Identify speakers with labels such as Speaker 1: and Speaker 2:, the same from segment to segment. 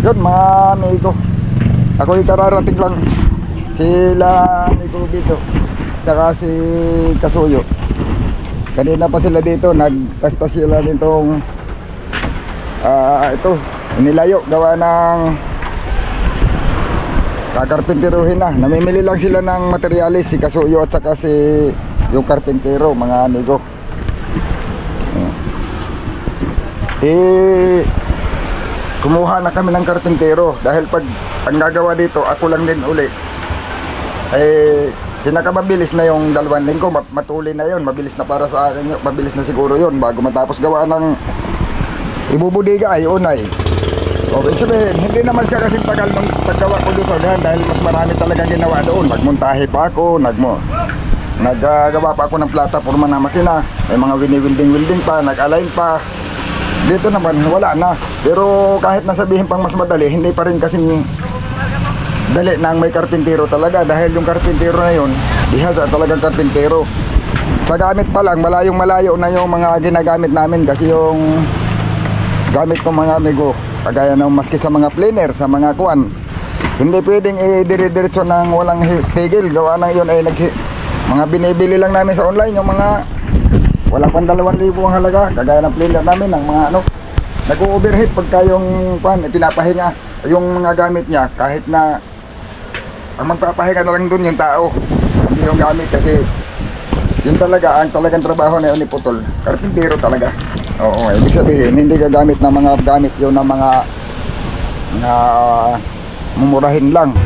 Speaker 1: Yun mga amigo, ako yung kararating lang. Sila amigo dito, saka si Kasuyo. Kanina pa sila dito, nagkasta sila nitong ito, inilayo, gawa ng kakarpinteruhin na. Namimili lang sila ng materialis, si Kasuyo at saka si yung karpintero, mga amigo. Kumuha na kami ng karpintero dahil pag ang gagawa dito ako lang din uli. Pinakamabilis na yung 2 linggo, matuli na yon, mabilis na para sa akin yun, mabilis na siguro yon bago matapos gawa ng ibubudiga ay unay. Okay, sabihin, hindi naman siya kasing tagal nung paggawa ko doon sa unahan dahil mas marami talagang ginawa doon. Nagmontahe pa ako, naggagawa pa ako ng plataforma na makina, may mga wini-welding pa, nag-align pa. Dito naman wala na, pero kahit nasabihin pang mas madali, hindi pa rin kasing dali nang may karpintero talaga dahil yung karpintero na yun, bihasa talagang karpintero. Sa gamit pa lang, malayo na yung mga ginagamit namin kasi yung gamit ng mga amigo, kagaya ng maski sa mga planer, sa mga kuwan, hindi pwedeng i-dire-diretso ng walang tigil. Gawa ng yun ay mga binibili lang namin sa online, yung mga wala pang 2,000 ang halaga, kagaya ng planer namin, ng mga nag-overheat pagka yung kuwan, pinapahinga yung mga gamit niya, kahit na ang magpapahinga na lang dun yung tao, hindi yung gamit, kasi yun talaga, ang talagang trabaho na yun ni Putol, karpintero talaga. Oo, ibig sabihin, hindi gagamit ng mga gamit yun ng mga mumurahin lang.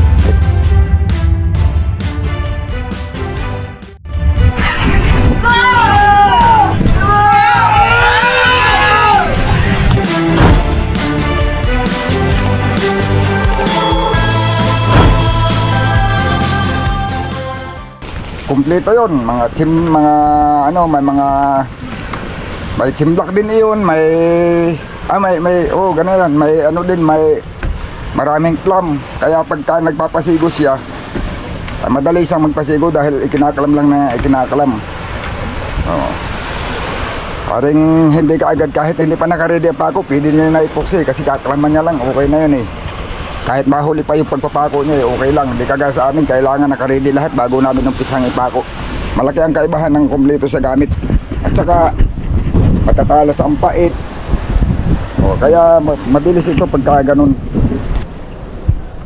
Speaker 1: Kompleto yon, may chimblak din iyon, may ganyan, may may maraming plum, kaya pagka nagpapasigo siya, madali siyang magpasigo dahil ikinakalam lang na ikinakalam. Paring hindi ka agad, kahit hindi pa naka-ready ang pako, pwede niya na ipoksi kasi kakalaman niya lang, okay na yun kahit mahuli pa yung pagpapako niya, okay lang. Hindi kagaya sa amin, kailangan naka-ready lahat bago namin umpisang ipako. Malaki ang kaibahan ng kompleto sa gamit. At saka matatalas ang pait. Kaya mabilis ito pagka ganun.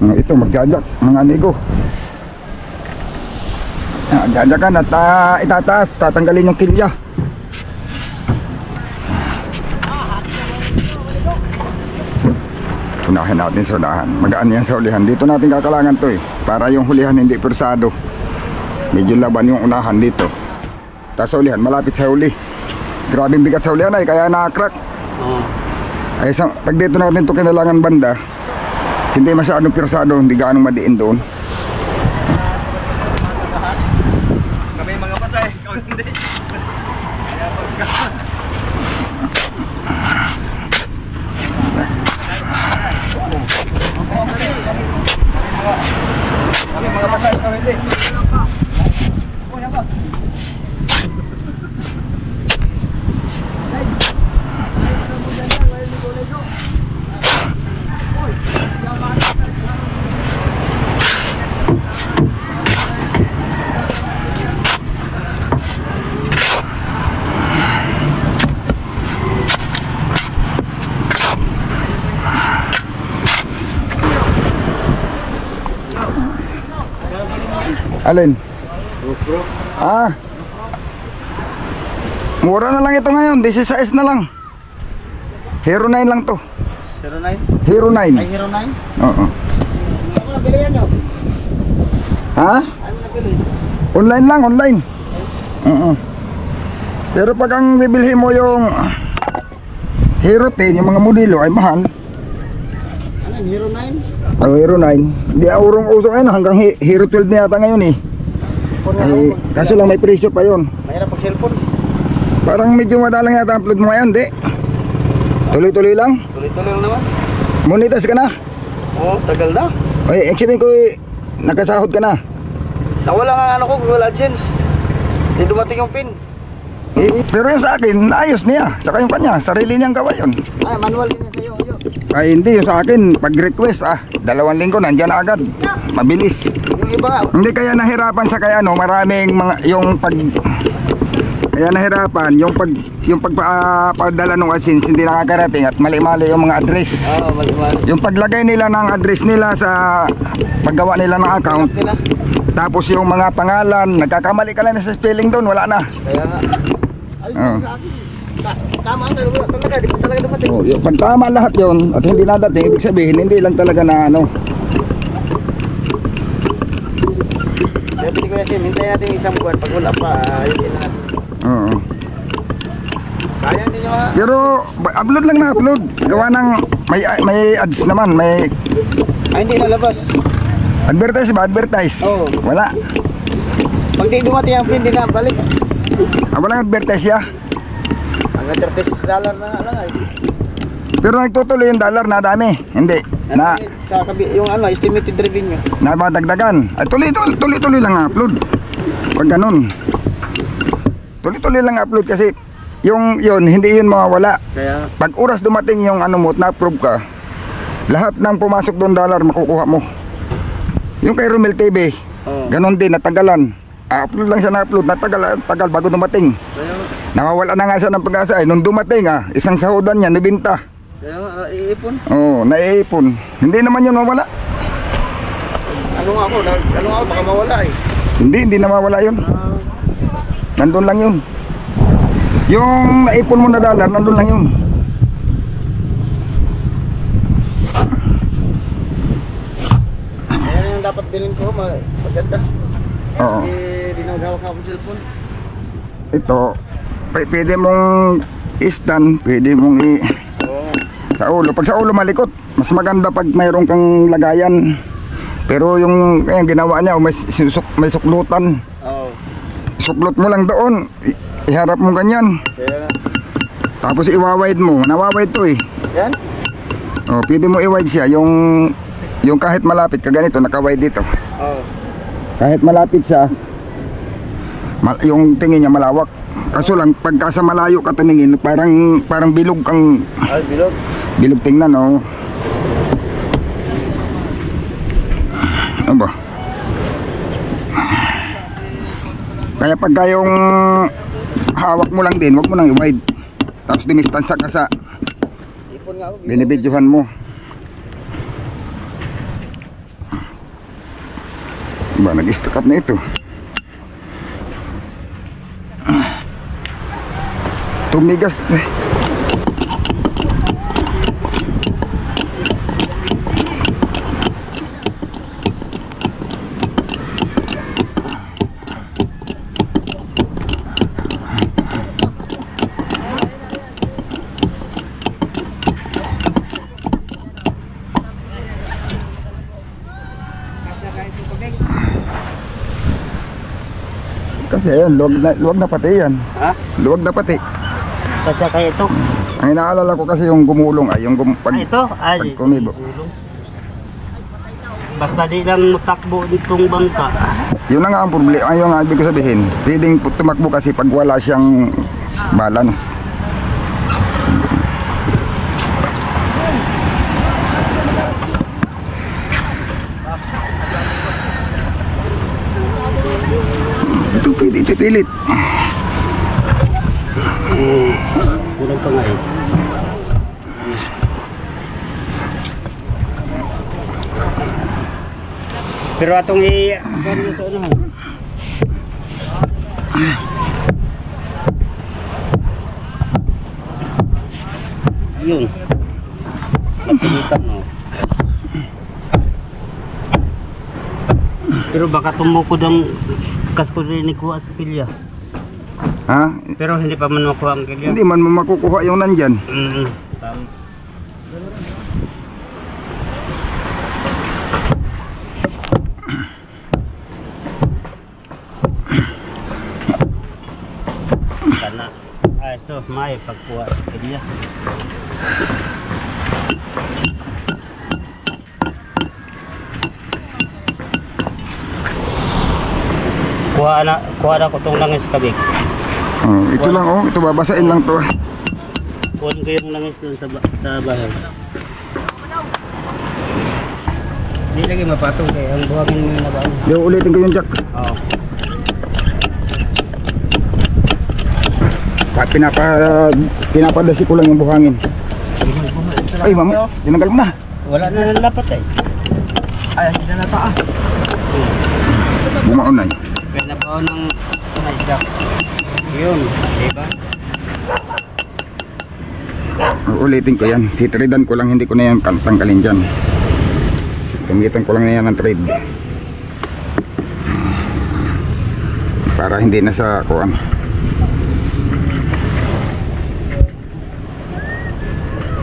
Speaker 1: Ito, magjajak mga amigo. Jajakan at itataas, tatanggalin yung kilya. Unahin natin sa unahan, magaan yan sa ulihan. Dito natin kakalangan to para yung hulihan hindi persado. Medyo laban yung unahan dito, tapos sa ulihan malapit sa huli. Grabing bigat sa ulihan kaya na-crack. Pag dito natin to kinalangan banda, hindi masyadong persado, hindi gaano madiin doon.
Speaker 2: Kami mga pasay, ikaw hindi. Kami mga pasay, ikaw hindi.
Speaker 1: Alin? Mura na lang ito ngayon, 16 na lang. Hero 9 lang to.
Speaker 2: Hero 9?
Speaker 1: Hero 9.
Speaker 2: Ay, Hero 9?
Speaker 1: Oo.
Speaker 2: Ano nabili yan nyo?
Speaker 1: Ha?
Speaker 2: Ano nabili?
Speaker 1: Online lang, online. Pero pag ang bibilhin mo yung Hero 10, yung mga modelo ay mahal.
Speaker 2: Ano, Hero 9?
Speaker 1: Hero 9. Hindi aurong uso ngayon, hanggang Hero 12 na yata ngayon kaso lang may presyo pa yon.
Speaker 2: Mahirap pag cellphone.
Speaker 1: Parang medyo madalang yata upload mo ngayon, di? Tuloy-tuloy lang?
Speaker 2: Tuloy-tuloy lang naman.
Speaker 1: Monetize ka na?
Speaker 2: Oo, tagal na.
Speaker 1: Ay, explain ko, nakasahod ka na?
Speaker 2: Nawala nga ano ko, Google AdSense. Hindi dumating yung pin.
Speaker 1: Pero yung sa akin, naayos niya. Saka yung kanya, sarili niyang gawa yun.
Speaker 2: Ay, manual din yan sa'yo.
Speaker 1: Ay hindi, yung sa akin, pag request 2 linggo nandyan na agad. Mabilis.
Speaker 2: Yung iba nga,
Speaker 1: Hindi kaya nahirapan sa kaya maraming mga kaya nahirapan yung pagpadala ng AdSense hindi nakakarating at mali-mali yung mga address.
Speaker 2: oo, mali.
Speaker 1: Yung paglagay nila ng address nila sa paggawa nila ng account,
Speaker 2: Nila.
Speaker 1: tapos yung mga pangalan, nagkakamali ka lang na sa spelling doon, wala na.
Speaker 2: Kaya nga.
Speaker 1: Oo.
Speaker 2: Tama ang wala talaga, di pa talaga dumating.
Speaker 1: Oh, yung pag tama lahat yon at hindi nadating, ibig sabihin hindi lang talaga na ano.
Speaker 2: Sabi ko na siya, hintayin natin isang buwan. Pag wala pa, ayusin na natin.
Speaker 1: Oo.
Speaker 2: Kaya hindi nyo mga...
Speaker 1: Pero upload lang na upload. Gawa ng may ads naman, may
Speaker 2: Ay, hindi lalabas.
Speaker 1: advertise ba? Advertise.
Speaker 2: Oo.
Speaker 1: Wala.
Speaker 2: Pag di dumating ang pin, di na balik.
Speaker 1: Walang advertise ya.
Speaker 2: Hanggang $36 na nga lang ay.
Speaker 1: Pero nagtutuloy yung dollar na dami. Hindi. Na
Speaker 2: Sa yung ano, estimated revenue.
Speaker 1: madagdagan. Ay tuloy lang upload. Pag ganun. Tuloy lang upload kasi yung yun hindi yun mawawala.
Speaker 2: Kaya,
Speaker 1: Pag oras dumating yung ano mo, na-approve ka, lahat ng pumasok doon dollar makukuha mo. Yung kay Romel TV,
Speaker 2: oo.
Speaker 1: ganon din, natagalan. Upload lang siya na-upload, tagal bago dumating.
Speaker 2: Kaya,
Speaker 1: Nawawala na nga siya ng pag-asa. Nung dumating isang sahudan niya, nabinta.
Speaker 2: kaya iipon.
Speaker 1: Oo, naiipon. Hindi naman yun mawala.
Speaker 2: Ano nga ako, baka mawala eh.
Speaker 1: Hindi na mawala yun. Nandun lang yun. Yung naipon mo na dollar, nandun lang yun.
Speaker 2: Kaya yung dapat bilhin ko, maganda.
Speaker 1: Oo.
Speaker 2: Eh, di na maghawak ako ng cellphone.
Speaker 1: Ito, pwede mong stand, pwede mong
Speaker 2: Oo.
Speaker 1: sa ulo. Pag sa ulo malikot, mas maganda pag mayroon kang lagayan. Pero yung ginawa niya, may suklutan.
Speaker 2: Oo.
Speaker 1: Suklot mo lang doon, iharap mo ganyan.
Speaker 2: Kaya nga.
Speaker 1: Tapos iwawide mo, nawawide to eh.
Speaker 2: Yan?
Speaker 1: Oh, pwede mo i-wide siya, yung kahit malapit ka ganito, naka-wide dito.
Speaker 2: Oo.
Speaker 1: Kahit malapit siya, yung tingin niya malawak. Kaso lang, pagka sa malayo ka tumingin, parang bilog kang
Speaker 2: Ay, bilog.
Speaker 1: bilog tingnan, oh. Ano ba? Kaya pagka yung hawak mo lang din, wag mo nang i-wide. Tapos dumistansa ka sa
Speaker 2: Ipon nga ako.
Speaker 1: binibidyohan mo. Ba, nag-stack up na ito. Tumigas eh. Kasi ayan, luwag na pati yan.
Speaker 2: Ha?
Speaker 1: Luwag na pati.
Speaker 3: Kasi kaya ito.
Speaker 1: Ang inaalala ko kasi yung gumulong ay yung
Speaker 3: Ito. Ay,
Speaker 1: pag kumibo.
Speaker 3: basta di lang matakbo itong bangka.
Speaker 1: Yun na nga ang problema. Ayun nga ibig ko sabihin. Pwedeng tumakbo kasi pag wala siyang balance. Ito pwede itipilit.
Speaker 3: Kulang pa nga eh. Pero atong i-gano sa ano. Ayun. Napilitan no. Pero baka tumukod ang kasko rin ni kuha sa kilya.
Speaker 1: Ha?
Speaker 3: Pero hindi pa man makuha ang kilya.
Speaker 1: Hindi man makukuha yung nandyan.
Speaker 3: Tama. Kana. Ay, so may pagkuha sa kilya. Kuha na ko itong langis kabig.
Speaker 1: Oh, ito lang oh, ito babasain lang to.
Speaker 3: Kuha ko yung langis dun sa bahay. Hindi lagi mapatong kaya ang buhangin mo yung nabaon.
Speaker 1: Di ulitin ko yung jack.
Speaker 3: Oo.
Speaker 1: Pinapadasi ko lang yung buhangin. Ay, mami, tinanggal mo na.
Speaker 3: Wala na nalapat eh.
Speaker 2: Ay, hindi na nataas.
Speaker 1: Bumaon ay.
Speaker 3: Kaya nabaon ng jack. Yun, diba?
Speaker 1: Ulitin ko yan. Titridan ko lang, hindi ko na yan tanggalin dyan. Gamitan ko lang na yan ng trade. Para hindi na sa kuan.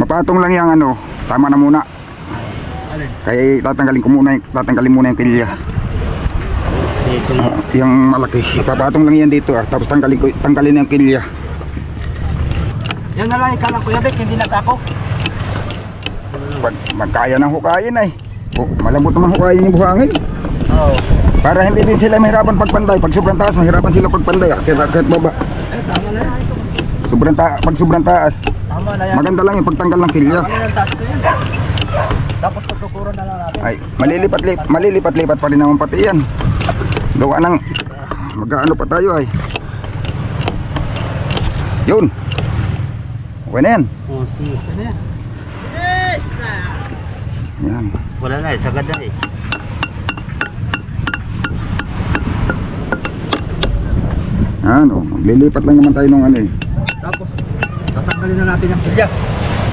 Speaker 1: Mapatong lang yung ano, tama na muna. Kaya tatanggalin muna yung kilya.
Speaker 3: Dito na.
Speaker 1: Yung malaki. Ipapatong lang yan dito tapos tanggalin yung kilya.
Speaker 2: Yan na lang ikaw lang Kuya Bek, hindi na sako.
Speaker 1: Pag magkaya ng hukayin ay. Malambot naman hukayin yung buhangin.
Speaker 2: Oo.
Speaker 1: Para hindi din sila mahirapan pagpanday. Pag sobrang taas, mahirapan sila pagpanday. Kahit baba.
Speaker 2: Tama na yan.
Speaker 1: Pag sobrang taas,
Speaker 2: Tama na yan.
Speaker 1: maganda lang yung pagtanggal ng kilya.
Speaker 2: Tama na yung taas ko yan. Tapos tutukuran na lang natin.
Speaker 1: Ay, malilipat-lipat pa rin naman pati yan. Gawa ng mag-ano pa tayo ay. Yun. Okay na yan.
Speaker 3: Oh, sige.
Speaker 2: Ano yan?
Speaker 1: Yan.
Speaker 3: Wala na eh, sagad na eh.
Speaker 1: Ano, lilipat lang naman tayo ng ano eh.
Speaker 2: Tapos, tatanggalin na natin yung kilya.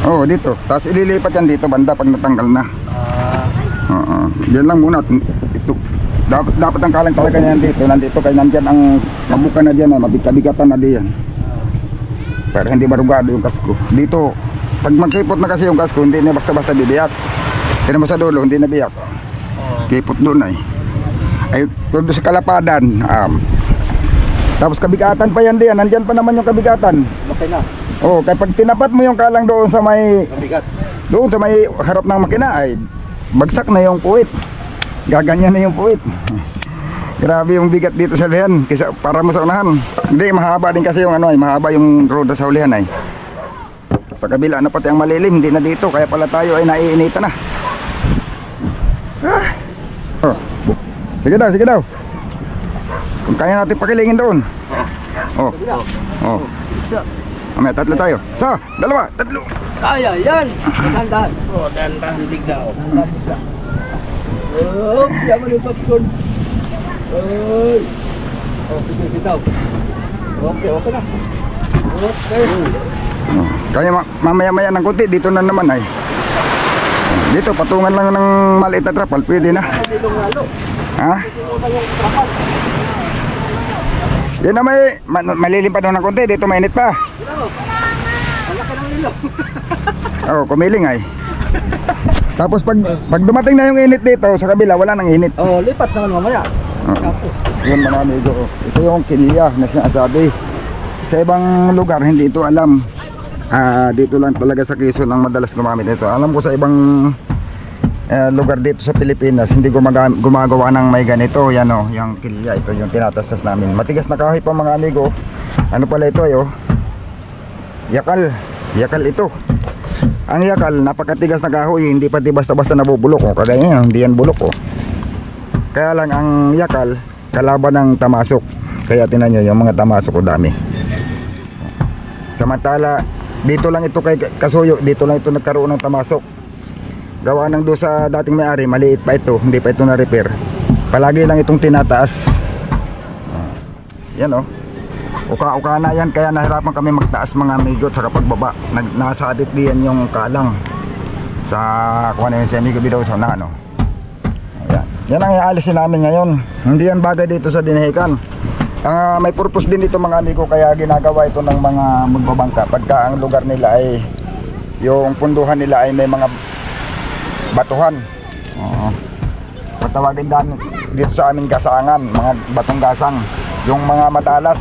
Speaker 1: Oo, dito. Tapos ililipat yan dito banda pag natanggal na. Oo. Diyan lang muna. Ito. Dapat ang kalang talaga niyan dito. Nandito kaya nandyan ang mabuka na diyan, mabigatan na diyan. Para hindi marugado yung kasko. Dito, pag magkipot na kasi yung kasko, hindi na basta-basta bibiyak. Tinan mo sa dulo, hindi na biyak. Kipot doon ay. Ay, kung doon sa kalapadan, tapos kabigatan pa yan diyan. Nandyan pa naman yung kabigatan.
Speaker 2: Okay na.
Speaker 1: Oh, kaya pag tinapat mo yung kalang doon sa may
Speaker 2: Mabigat.
Speaker 1: harap ng makina ay bagsak na yung puwit. Gaganyan na yung puwit. Grabe yung bigat dito sa ulihan kaysa para mo sa unahan. Hindi, mahaba din kasi yung ano ay, mahaba yung roda sa ulihan ay. Sa kabila na pati ang malilim, hindi na dito, kaya pala tayo ay naiinitan na. Oh. Sige daw. Kung kaya natin pakilingin doon. Oh. Oh.
Speaker 2: Isa.
Speaker 1: Mamaya, tatlo tayo. Isa, dalawa, tatlo.
Speaker 2: Kaya yan. Dahan-dahan.
Speaker 3: Oh, dahan-dahan bigla oh.
Speaker 2: Oh, yaman yung popcorn. Oy. Okay, bitaw. Okay na. Okay.
Speaker 1: Oh. Kaya mamaya-maya ng konti, dito na naman ay. Dito, patungan lang ng maliit na trapal, pwede na.
Speaker 2: Dito ng lalo.
Speaker 1: Ha? Yan na may malilim pa doon ng konti, dito mainit pa.
Speaker 2: Malaki ng ilong.
Speaker 1: Oo, kumiling ay. Tapos pag dumating na yung init dito, sa kabila wala nang init.
Speaker 2: Oh, lipat naman mamaya.
Speaker 1: Oo.
Speaker 2: Tapos.
Speaker 1: Yun mga amigo, ito yung kilya na sinasabi. Sa ibang lugar hindi ito alam. Dito lang talaga sa Quezon ang madalas gumamit ito. Alam ko sa ibang lugar dito sa Pilipinas hindi gumagawa ng may ganito. Yan o, yung kilya, ito yung tinatastas namin. Matigas na kahoy pa mga amigo. Ano pala ito ay yakal ito. Ang yakal, napakatigas na kahoy, hindi pati basta-basta nabubulok. Kagaya yan, hindi yan bulok. Kaya lang ang yakal, kalaban ng tamasok. Kaya tinan nyo yung mga tamasok dami. Samantala, dito lang ito kay Kasuyo, dito lang ito nagkaroon ng tamasok. Gawa ng doon sa dating may-ari, maliit pa ito, hindi pa ito na-repair. Palagi lang itong tinataas. Yan o. Uka-uka na yan, kaya nahirapan kami magtaas mga amigo sa pagbaba. Nasadit diyan yung kalang sa kuha na yun si amigo bidaw sa unahan. Yan. Yan ang ialisin namin ngayon. Hindi yan bagay dito sa dinahikan. May purpose din ito mga amigo, kaya ginagawa ito ng mga magbabangka. Pagka ang lugar nila ay, yung punduhan nila ay may mga batuhan. Patawagin dito sa amin gasangan, mga batong gasang. Yung mga madalas,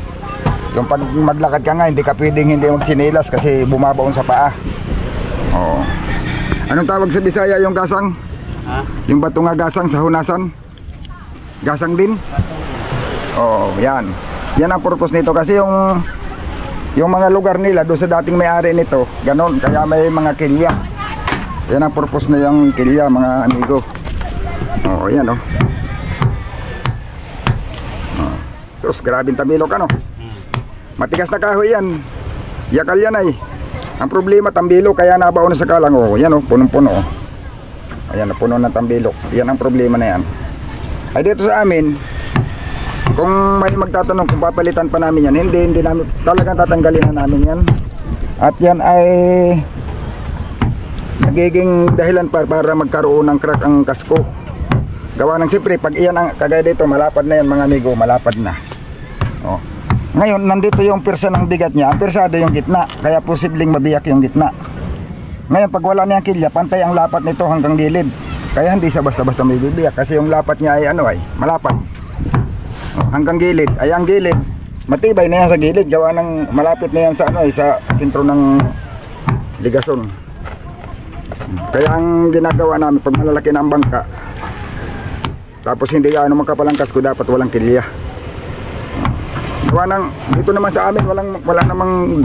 Speaker 1: yung pag maglakad ka nga, hindi ka pwedeng hindi magsinilas kasi bumabaon sa paa. Oo. Anong tawag sa Bisaya yung gasang?
Speaker 3: Ha?
Speaker 1: Yung bato nga gasang sa hunasan? Gasang din? Oo, yan. Yan ang purpose nito kasi yung mga lugar nila doon sa dating may-ari nito, ganon, kaya may mga kilya. Yan ang purpose na yung kilya mga amigo. Oh, yan oh. Oh. Sus, grabing tambilok ano. Matigas na kahoy yan. Yakal yan ay. Ang problema tambilok kaya nabaon na sa kalang oh. Yan oh, punong-puno oh. Ayan, napuno ng tambilok. Yan ang problema na yan. Ay dito sa amin, kung may magtatanong kung papalitan pa namin yan, hindi namin talagang tatanggalin na namin yan. At yan ay nagiging dahilan para magkaroon ng crack ang kasko. Gawa ng siyempre, pag iyan ang kagaya dito, malapad na yan mga amigo, malapad na. Oh. Ngayon, nandito yung pirsa ng bigat niya, ang pirsado yung gitna, kaya posibleng mabiyak yung gitna. Ngayon, pag wala niyang kilya, pantay ang lapat nito hanggang gilid. Kaya hindi siya basta-basta may bibiyak kasi yung lapat niya ay ano ay, malapad. Oh, hanggang gilid, ay ang gilid, matibay na yan sa gilid, gawa ng malapit na yan sa ano ay, sa sentro ng ligason. Kaya ang ginagawa namin, pag malalaki na ang bangka, tapos hindi ano magkapalang kasko, dapat walang kilya. Gawa ng, dito naman sa amin, wala namang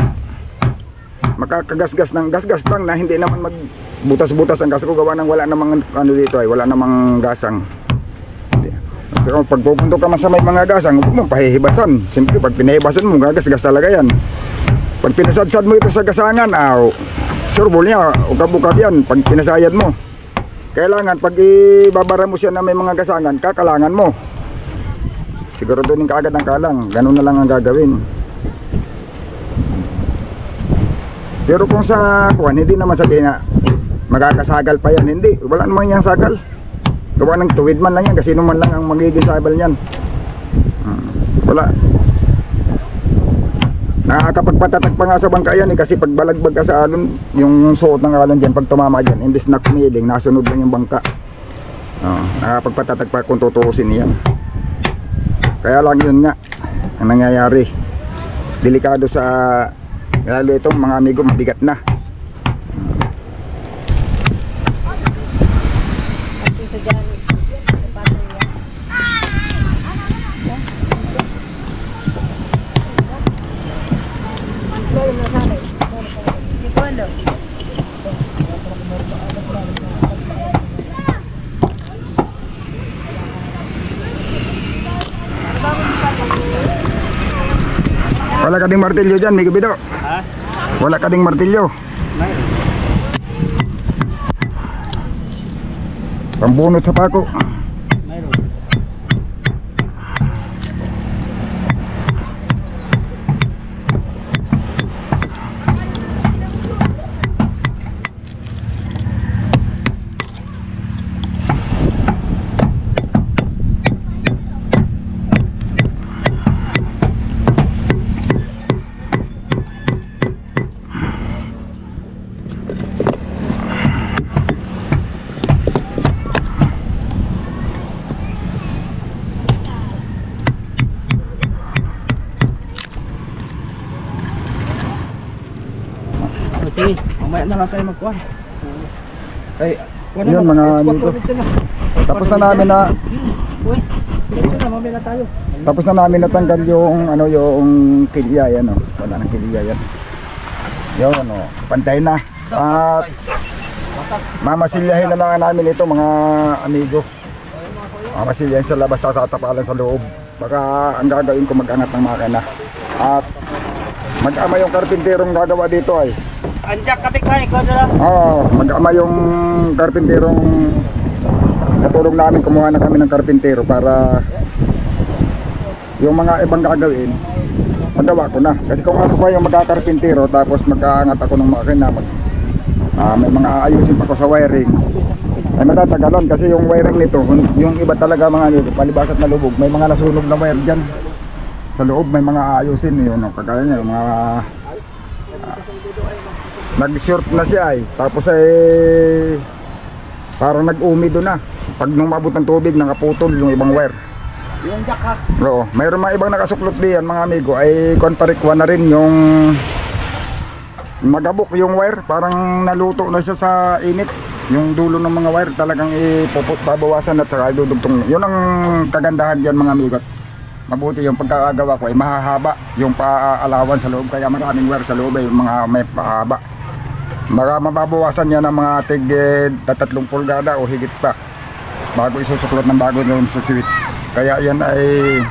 Speaker 1: makakagasgas ng gasgas lang na hindi naman magbutas-butas ang kasko, gawa ng wala namang ano dito ay, wala namang gasang. So, pag pupunto ka man sa may mga gasang, huwag mong pahihibasan. Siyempre, pag pinahibasan mo, gagasgas talaga yan. Pag pinasadsad mo ito sa gasangan, surbol niya, ukab-ukab yan. Pag pinasayad mo, kailangan pag ibabara mo siya na may mga gasangan, kakalangan mo. Siguro doon kaagad ang kalang, ganun na lang ang gagawin. Pero kung sa kuwan, hindi naman sabihin na magkakasagal pa yan, hindi. Wala naman yung sagal. Gawa ng tuwid man lang yan, kasi naman lang ang magiging sabal niyan. Wala. Nakakapagpatatag pa nga sa bangka yan kasi pag balagbag ka sa alon, yung suot ng alon dyan, pag tumama dyan, imbis na kumiling, nasunod lang yung bangka. Nakakapagpatatag pa kung tutuusin yan. Kaya lang yun nga ang nangyayari. Delikado sa, lalo itong mga amigo, mabigat na. Wala ka ding martilyo dyan, Miguel Bido.
Speaker 3: Ha?
Speaker 1: Wala ka ding martilyo.
Speaker 3: Mayroon.
Speaker 1: Pambunot sa pako.
Speaker 3: Mayroon. Sige, mamaya na lang tayo magkuhan. Ay,
Speaker 1: Yun mga amigo. Tapos na namin na
Speaker 3: mamaya na tayo.
Speaker 1: Tapos na namin natanggal yung ano yung kilya yan oh. Wala nang kilya yan. Yun oh, pantay na. At mamasilyahin na lang namin ito mga amigo. Mamasilyahin sa labas tapos tatapalan sa loob. Baka ang gagawin ko mag-angat ng makina. At mag-ama yung karpinterong gagawa dito ay.
Speaker 3: Andiyak kapit ka, ikaw na lang.
Speaker 1: Oo, mag-ama yung karpinterong natulong namin, kumuha na kami ng karpintero para yung mga ibang gagawin magawa ko na. Kasi kung ako pa yung magkakarpintero tapos mag-aangat ako ng makina, may mga aayusin pa ko sa wiring, ay matatagalan kasi yung wiring nito, yung iba talaga mga palibasat na lubog, may mga nasunog na wire dyan sa loob, may mga aayusin yun, kagaya niya, yung mga nag-short na siya ay, tapos ay parang nag-umido na. Pag nung mabot ng tubig, nakaputol yung ibang wire.
Speaker 3: Yung jack ha?
Speaker 1: Oo, mayroon mga ibang nakasuklot diyan mga amigo, ay konparikwa na rin yung magabok yung wire, parang naluto na siya sa init. Yung dulo ng mga wire talagang babawasan at saka idudugtong. Yun ang kagandahan diyan mga amigo. Mabuti yung pagkakagawa ko ay mahahaba yung paalawan sa loob, kaya maraming wire sa loob ay mga may pahaba. Mababawasan niya ng mga tig 3 pulgada o higit pa. bago isusuklot ng bago yung sa switch. Kaya yan ay,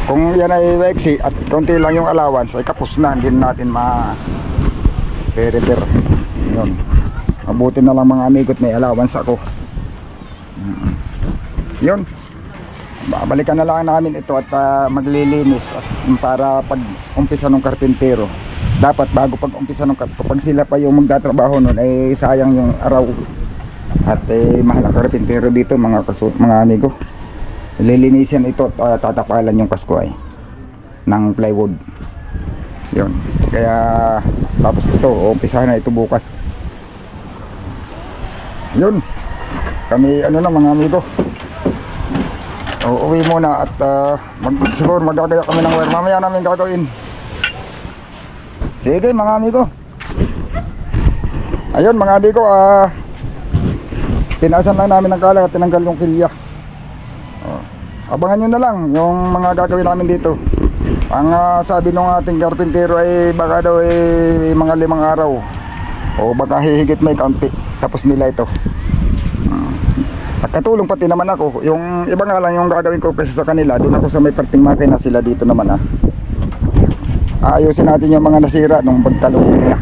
Speaker 1: kung yan ay waxy at konti lang yung allowance ay kapos na, hindi na natin repair. Yun, mabuti na lang mga amigot may allowance ako. Yun, babalikan na lang namin ito at maglilinis at para pag umpisa ng karpintero, dapat bago pag umpisa ng kapag sila pa yung magtatrabaho nun ay sayang yung araw. At mahal ang karpintero dito mga amigo. Lilinisan ito at tatapalan yung kasko ay ng plywood. Yun, kaya tapos ito umpisahan na ito bukas. Yun, kami ano lang mga amigo, uuwi muna at siguro magagaya kami ng wire. Mamaya namin gagawin. Sige mga amigo. Ayun mga amigo, tinasan lang namin ng kalat at tinanggal yung kilya. Abangan nyo na lang yung mga gagawin namin dito. Ang sabi nung ating karpintero ay baka daw mga 5 araw o baka hihigit may kaunti tapos nila ito. At katulong pati naman ako. Yung iba nga lang yung gagawin ko kasi sa kanila, doon ako sa may parting makina, sila dito naman ayusin natin yung mga nasira nung pagtalong niya.